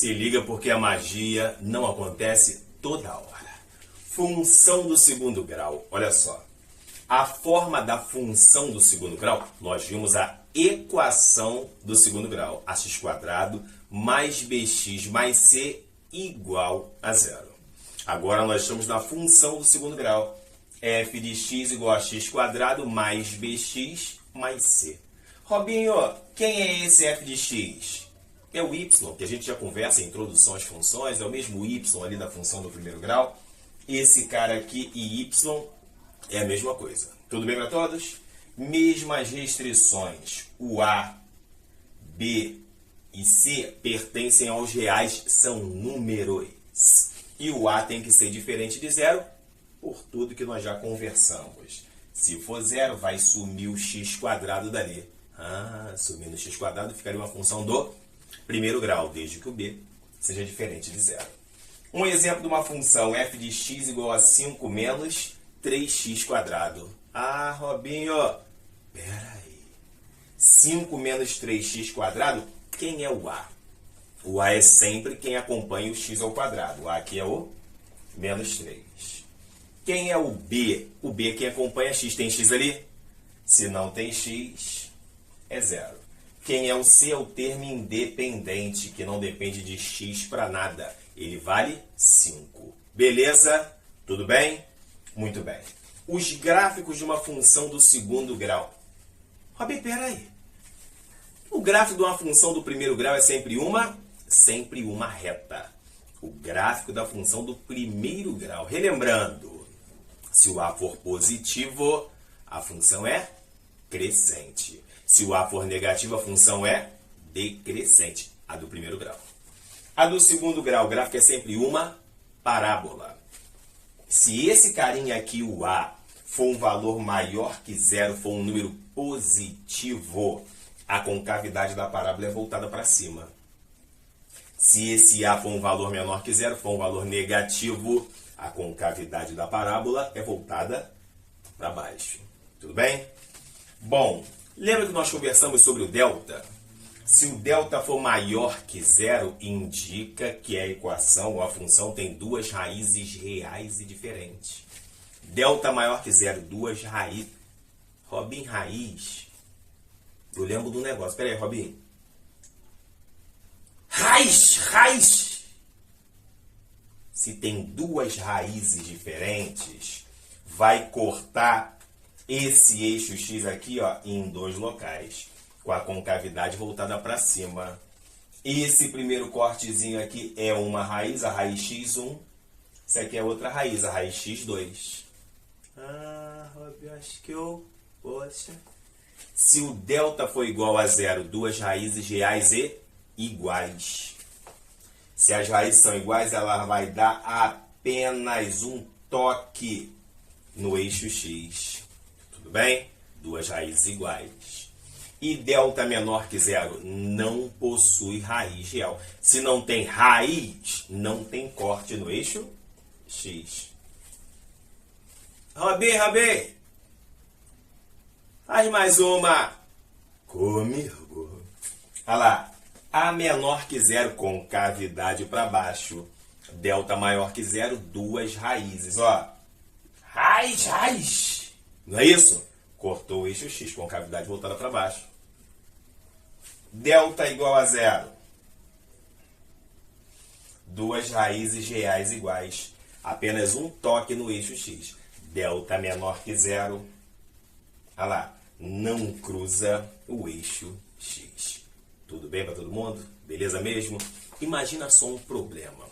Se liga porque a magia não acontece toda hora. Função do segundo grau. Olha só. A forma da função do segundo grau, nós vimos a equação do segundo grau. Ax² mais bx mais c igual a zero. Agora nós estamos na função do segundo grau. F de x igual a x² mais bx mais c. Robinho, quem é esse f de x? É o y, que a gente já conversa em introdução às funções, é o mesmo y ali da função do primeiro grau. Esse cara aqui e y é a mesma coisa. Tudo bem para todos? Mesmas restrições. O A, B e C pertencem aos reais, são números. E o A tem que ser diferente de zero, por tudo que nós já conversamos. Se for zero, vai sumir o x² dali. Sumindo o x² ficaria uma função do primeiro grau, desde que o B seja diferente de zero. Um exemplo de uma função f de x igual a 5 menos 3x². Robinho, peraí. 5 menos 3x², quem é o A? O A é sempre quem acompanha o x ao quadrado. O A aqui é o menos 3. Quem é o B? O B é quem acompanha x. Tem x ali? Se não tem x, é zero. Quem é o C? É o termo independente, que não depende de x para nada. Ele vale 5. Beleza? Tudo bem? Muito bem. Os gráficos de uma função do segundo grau. Robin, peraí. O gráfico de uma função do primeiro grau é sempre uma reta. O gráfico da função do primeiro grau. Relembrando, se o A for positivo, a função é crescente. Se o A for negativo, a função é decrescente. A do primeiro grau. A do segundo grau, o gráfico é sempre uma parábola. Se esse carinha aqui, o A, for um valor maior que zero, for um número positivo, a concavidade da parábola é voltada para cima. Se esse A for um valor menor que zero, for um valor negativo, a concavidade da parábola é voltada para baixo. Tudo bem? Bom, lembra que nós conversamos sobre o delta? Se o delta for maior que zero, indica que a equação ou a função tem duas raízes reais e diferentes. Delta maior que zero, duas raízes. Robin, raiz. Eu lembro do negócio. Pera aí, Robin. Raiz. Se tem duas raízes diferentes, vai cortar esse eixo x aqui, ó, em dois locais, com a concavidade voltada para cima. Esse primeiro cortezinho aqui é uma raiz, a raiz x1. Isso aqui é outra raiz, a raiz x2. Rob, acho que eu... Poxa. Se o delta for igual a zero, duas raízes reais e iguais. Se as raízes são iguais, ela vai dar apenas um toque no eixo x. Tudo bem? Duas raízes iguais. E delta menor que zero não possui raiz real. Se não tem raiz, não tem corte no eixo x. Robin, faz mais uma comigo. Olha lá. A menor que zero, concavidade para baixo. Delta maior que zero, duas raízes. Ó. Raiz. Não é isso? Cortou o eixo x, concavidade voltada para baixo. Delta igual a zero. Duas raízes reais iguais. Apenas um toque no eixo x. Delta menor que zero. Olha lá. Não cruza o eixo x. Tudo bem para todo mundo? Beleza mesmo? Imagina só um problema.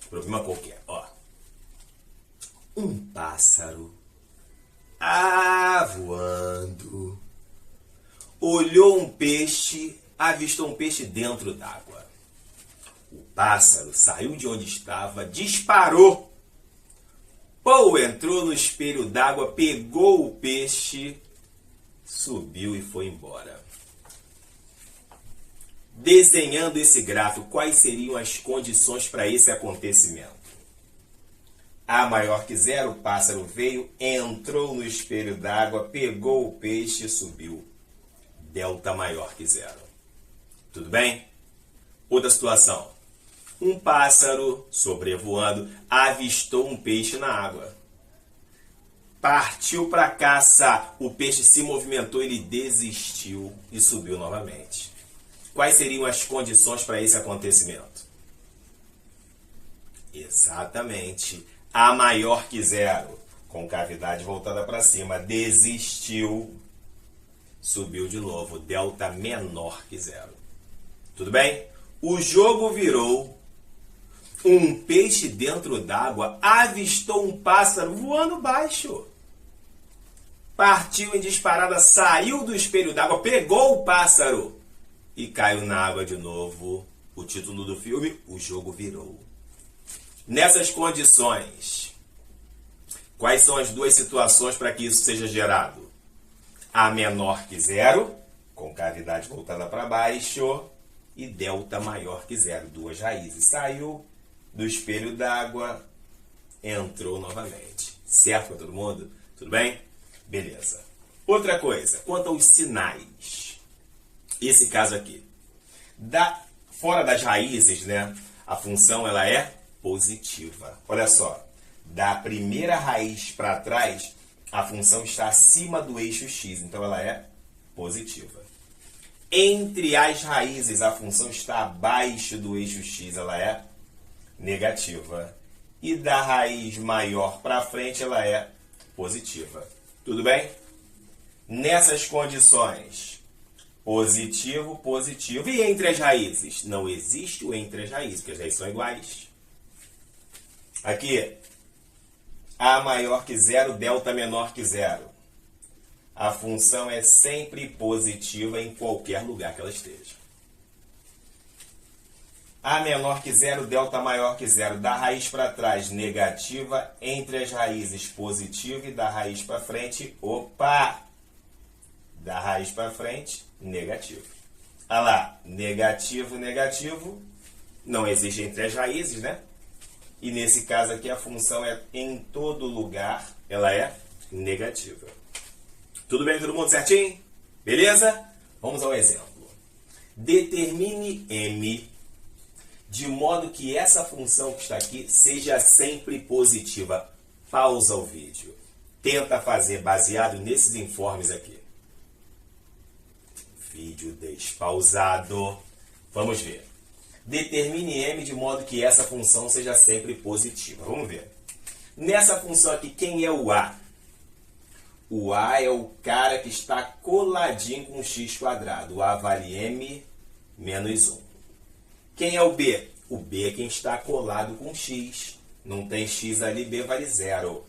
Problema qualquer. Ó. Um pássaro voando. Olhou um peixe, avistou um peixe dentro d'água. O pássaro saiu de onde estava, disparou. Entrou no espelho d'água, pegou o peixe, subiu e foi embora. Desenhando esse gráfico, quais seriam as condições para esse acontecimento? A maior que zero, o pássaro veio, entrou no espelho d'água, pegou o peixe e subiu. Delta maior que zero. Tudo bem? Outra situação. Um pássaro, sobrevoando, avistou um peixe na água. Partiu para caça. O peixe se movimentou, ele desistiu e subiu novamente. Quais seriam as condições para esse acontecimento? Exatamente. A maior que zero, com cavidade voltada para cima, desistiu, subiu de novo. Delta menor que zero. Tudo bem? O jogo virou. Um peixe dentro d'água avistou um pássaro voando baixo. Partiu em disparada, saiu do espelho d'água, pegou o pássaro e caiu na água de novo. O título do filme, O Jogo Virou. Nessas condições, quais são as duas situações para que isso seja gerado? A menor que zero, com cavidade voltada para baixo, e delta maior que zero, duas raízes. Saiu do espelho d'água, entrou novamente. Certo para todo mundo? Tudo bem? Beleza. Outra coisa, quanto aos sinais. Esse caso aqui. Fora das raízes, né? A função ela é positiva. Olha só. Da primeira raiz para trás, a função está acima do eixo x. Então ela é positiva. Entre as raízes, a função está abaixo do eixo x. Ela é negativa. E da raiz maior para frente, ela é positiva. Tudo bem? Nessas condições, positivo, positivo. E entre as raízes? Não existe o entre as raízes, porque as raízes são iguais. Aqui, A maior que zero, delta menor que zero. A função é sempre positiva em qualquer lugar que ela esteja. A menor que zero, delta maior que zero. Da raiz para trás, negativa. Entre as raízes, positiva. E da raiz para frente, opa! Da raiz para frente, negativo. Olha lá, negativo, negativo. Não existe entre as raízes, né? E nesse caso aqui, a função é em todo lugar, ela é negativa. Tudo bem, todo mundo certinho? Beleza? Vamos ao exemplo. Determine m de modo que essa função que está aqui seja sempre positiva. Pausa o vídeo. Tenta fazer baseado nesses informes aqui. Vídeo despausado. Vamos ver. Determine m de modo que essa função seja sempre positiva. Vamos ver. Nessa função aqui, quem é o a? O a é o cara que está coladinho com x quadrado. O a vale m menos 1. Quem é o b? O b é quem está colado com x. Não tem x ali, b vale 0.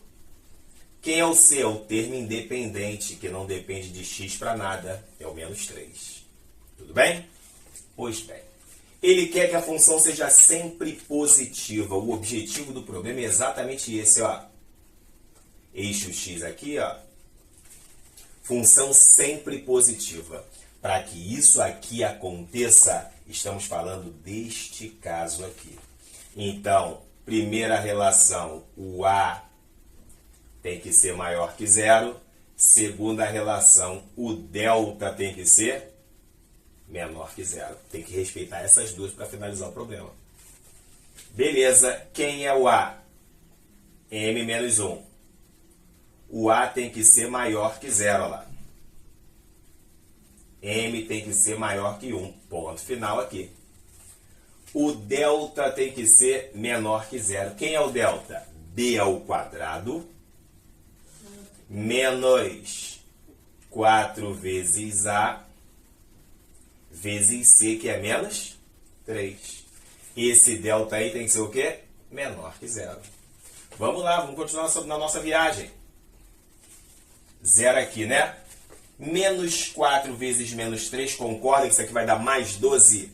Quem é o c? É o termo independente, que não depende de x para nada. É o menos 3. Tudo bem? Pois bem. Ele quer que a função seja sempre positiva. O objetivo do problema é exatamente esse, ó. Eixo x aqui, ó. Função sempre positiva. Para que isso aqui aconteça, estamos falando deste caso aqui. Então, primeira relação, o a tem que ser maior que zero. Segunda relação, o delta tem que ser menor que zero. Tem que respeitar essas duas para finalizar o problema. Beleza. Quem é o a? M menos 1. O a tem que ser maior que zero, ó lá. M tem que ser maior que 1. Ponto final aqui. O delta tem que ser menor que zero. Quem é o delta? B ao quadrado menos 4 vezes A vezes C, que é menos 3. Esse delta aí tem que ser o quê? Menor que zero. Vamos lá, vamos continuar na nossa viagem. Zero aqui, né? Menos 4 vezes menos 3, concorda que isso aqui vai dar mais 12?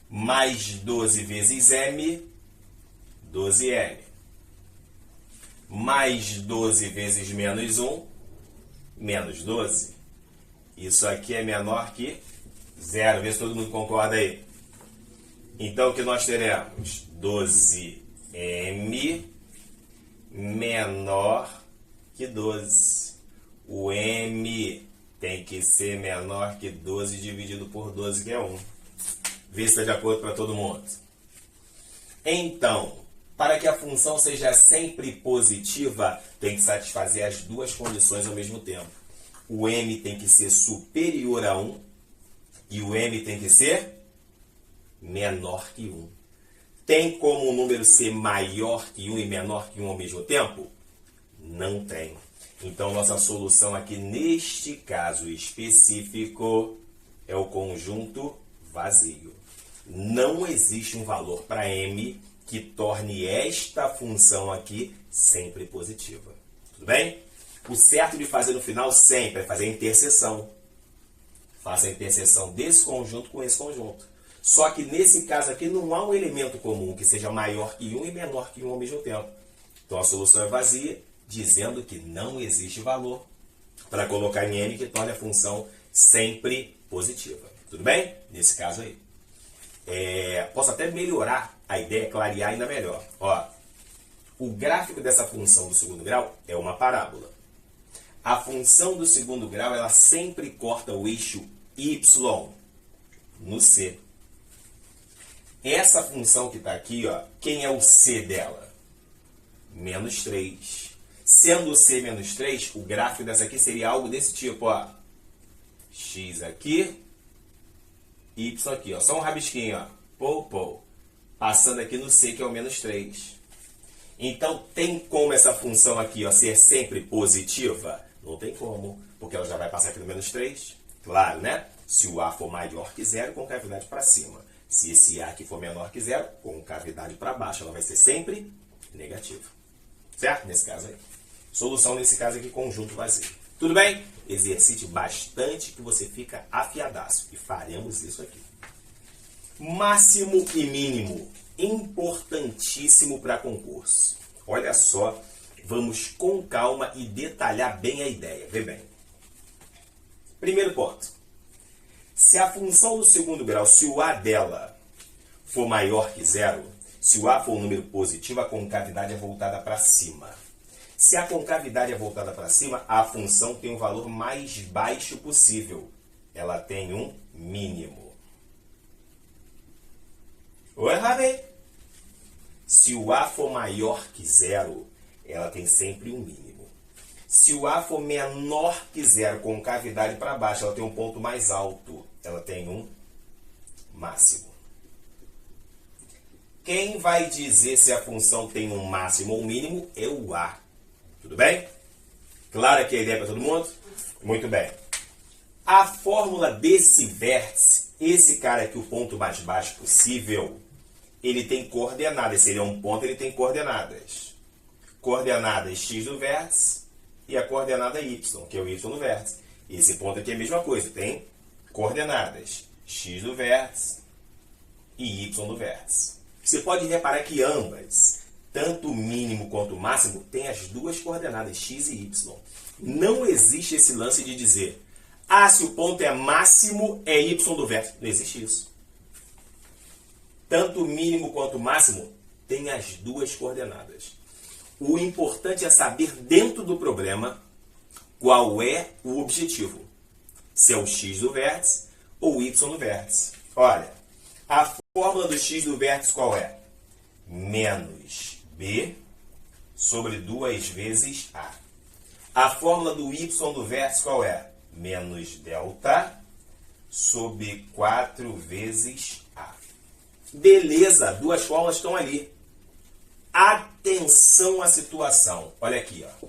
Mais 12 vezes M, 12M. Mais 12 vezes menos 1, menos 12. Isso aqui é menor que zero. Vê se todo mundo concorda aí. Então, o que nós teremos? 12M menor que 12. O M tem que ser menor que 12 dividido por 12, que é 1. Vê se está de acordo para todo mundo. Então, para que a função seja sempre positiva, tem que satisfazer as duas condições ao mesmo tempo. O m tem que ser superior a 1 e o m tem que ser menor que 1. Tem como o número ser maior que 1 e menor que 1 ao mesmo tempo? Não tem. Então, nossa solução aqui, neste caso específico, é o conjunto vazio. Não existe um valor para m que torne esta função aqui sempre positiva. Tudo bem? O certo de fazer no final sempre é fazer a interseção. Faça a interseção desse conjunto com esse conjunto. Só que nesse caso aqui não há um elemento comum que seja maior que 1 e menor que 1 ao mesmo tempo. Então a solução é vazia, dizendo que não existe valor para colocar em m que torne a função sempre positiva. Tudo bem? Nesse caso aí. Posso até melhorar a ideia, clarear ainda melhor. Ó, o gráfico dessa função do segundo grau é uma parábola. A função do segundo grau, ela sempre corta o eixo y no C. Essa função que está aqui, ó, quem é o C dela? Menos 3. Sendo o C menos 3, o gráfico dessa aqui seria algo desse tipo, ó. X aqui, Y aqui, ó. Só um rabisquinho, ó. Pou. Passando aqui no C, que é o menos 3. Então, tem como essa função aqui, ó, ser sempre positiva? Não tem como, porque ela já vai passar aqui no menos 3. Claro, né? Se o A for maior que 0, concavidade para cima. Se esse A aqui for menor que 0, concavidade para baixo. Ela vai ser sempre negativa. Certo? Nesse caso aí. Solução nesse caso aqui, conjunto vazio. Tudo bem? Exercite bastante que você fica afiadaço. E faremos isso aqui. Máximo e mínimo. Importantíssimo para concurso. Olha só. Vamos com calma e detalhar bem a ideia. Vê bem. Primeiro ponto. Se a função do segundo grau, se o A dela for maior que 0, se o A for um número positivo, a concavidade é voltada para cima. Se a concavidade é voltada para cima, a função tem o valor mais baixo possível. Ela tem um mínimo. Oi, Rabi? Se o A for maior que 0, ela tem sempre um mínimo. Se o A for menor que 0, com cavidade para baixo, ela tem um ponto mais alto. Ela tem um máximo. Quem vai dizer se a função tem um máximo ou um mínimo é o A. Tudo bem? Claro aqui a ideia para todo mundo? Muito bem. A fórmula desse vértice, esse cara aqui, o ponto mais baixo possível, ele tem coordenadas. Se ele é um ponto, ele tem coordenadas. Coordenadas x do vértice e a coordenada y, que é o y do vértice. Esse ponto aqui é a mesma coisa, tem coordenadas x do vértice e y do vértice. Você pode reparar que ambas, tanto o mínimo quanto o máximo, têm as duas coordenadas x e y. Não existe esse lance de dizer, se o ponto é máximo, é y do vértice. Não existe isso. Tanto o mínimo quanto o máximo têm as duas coordenadas. O importante é saber dentro do problema qual é o objetivo. Se é o x do vértice ou o y do vértice. Olha, a fórmula do x do vértice qual é? Menos b sobre 2 vezes a. A fórmula do y do vértice qual é? Menos delta sobre 4 vezes a. Beleza, duas fórmulas estão ali. Atenção à situação. Olha aqui, ó.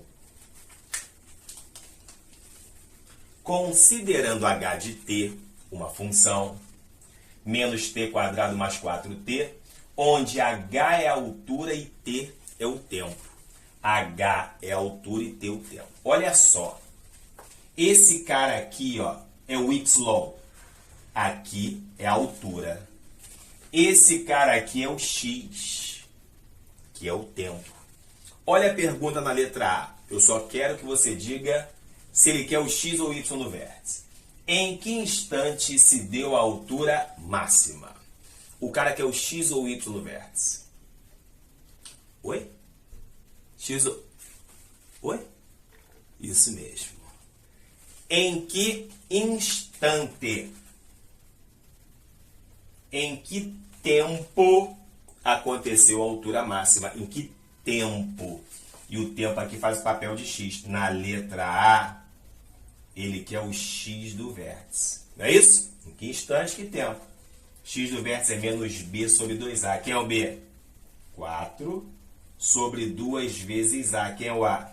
Considerando h de t uma função, menos t quadrado mais 4t, onde h é a altura e t é o tempo. H é a altura e t é o tempo. Olha só. Esse cara aqui, ó, é o y. Aqui é a altura. Esse cara aqui é o x, que é o tempo. Olha a pergunta na letra A. Eu só quero que você diga se ele quer o x ou o y no vértice. Em que instante se deu a altura máxima? O cara quer o x ou o y no vértice? Oi? X ou... Oi? Isso mesmo. Em que instante? Em que tempo aconteceu a altura máxima? Em que tempo? E o tempo aqui faz o papel de x. Na letra A, ele quer o x do vértice. Não é isso? Em que instante, que tempo? X do vértice é menos b sobre 2a. Quem é o b? 4 sobre 2 vezes a. Quem é o a?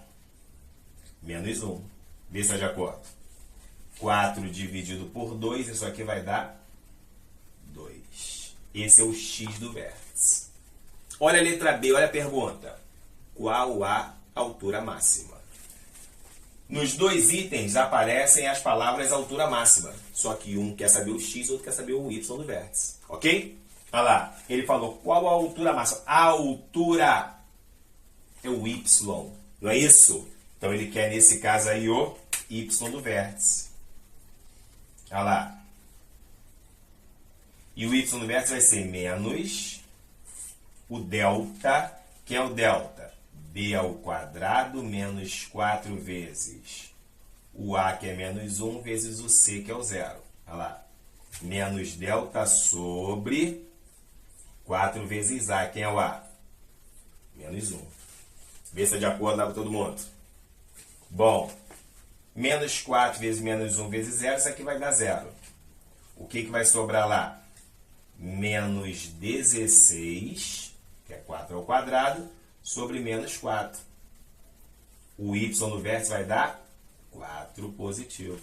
Menos 1. Vê se é de acordo. 4 dividido por 2, isso aqui vai dar 2. Esse é o x do vértice. Olha a letra B, olha a pergunta. Qual a altura máxima? Nos dois itens aparecem as palavras altura máxima. Só que um quer saber o x, outro quer saber o y do vértice. Ok? Olha lá. Ele falou qual a altura máxima. A altura é o y. Não é isso? Então ele quer, nesse caso aí, o y do vértice. Olha lá. E o y do vértice vai ser menos o delta. Quem é o delta? B ao quadrado menos 4 vezes o A, que é menos 1, vezes o C, que é o 0. Olha lá. Menos delta sobre 4 vezes A. Quem é o A? Menos 1. Vê se é de acordo lá com todo mundo. Bom, menos 4 vezes menos 1 vezes 0, isso aqui vai dar 0. O que vai sobrar lá? Menos 16, que é 4 ao quadrado, sobre menos 4. O y no vértice vai dar 4 positivo.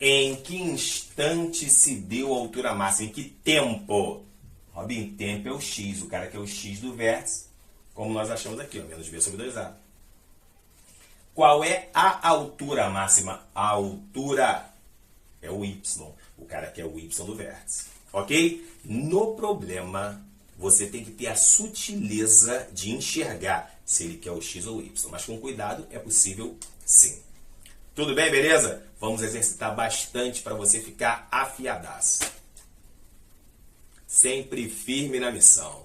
Em que instante se deu a altura máxima? Em que tempo? Robin, tempo é o x. O cara quer o x do vértice, como nós achamos aqui, ó, menos b sobre 2a. Qual é a altura máxima? A altura é o y. O cara quer o y do vértice. Ok? No problema, você tem que ter a sutileza de enxergar se ele quer o x ou o y. Mas com cuidado, é possível sim. Tudo bem, beleza? Vamos exercitar bastante para você ficar afiadaço. Sempre firme na missão.